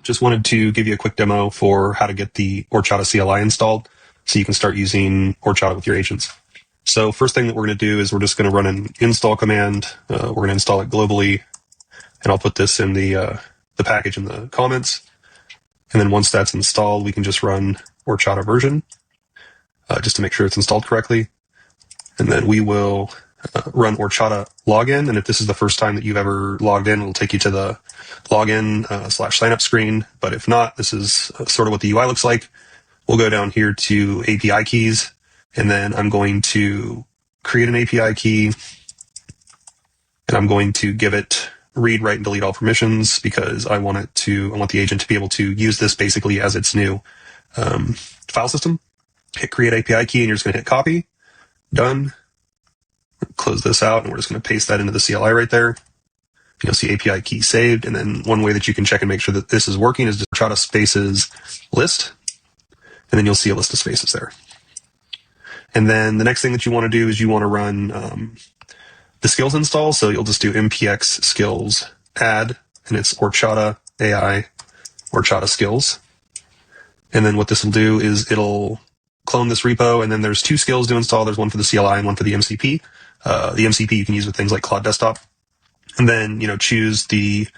Just wanted to give you a quick demo for how to get the Orchata CLI installed so you can start using Orchata with your agents. So first thing that we're going to do is we're just going to run an install command. We're going to install it globally, and I'll put this in the package in the comments. And then once that's installed, we can just run Orchata version just to make sure it's installed correctly. And then we will run Orchata login. And if this is the first time that you've ever logged in, it'll take you to the login / signup screen. But if not, this is sort of what the UI looks like. We'll go down here to API keys, and then I'm going to create an API key, and I'm going to give it read, write, and delete all permissions because I want the agent to be able to use this basically as its new file system. Hit create API key, and you're just going to hit copy. Done. Close this out, and we're just going to paste that into the CLI right there. You'll see API key saved, and then one way that you can check and make sure that this is working is just Orchata spaces list, and then you'll see a list of spaces there. And then the next thing that you want to do is you want to run the skills install. So you'll just do mpx skills add, and it's Orchata AI Orchata skills. And then what this will do is it'll clone this repo, and then there's two skills to install. There's one for the CLI and one for the MCP. The MCP you can use with things like Claude Desktop. And then, choose the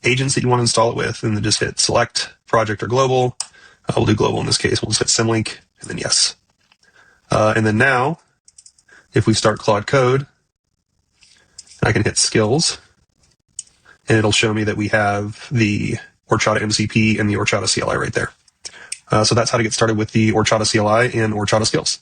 agents that you want to install it with, and then just hit select project or global. We'll do global in this case. We'll just hit symlink, and then yes. And then now, if we start Claude Code, I can hit skills, and it'll show me that we have the Orchata MCP and the Orchata CLI right there. So that's how to get started with the Orchata CLI and Orchata skills.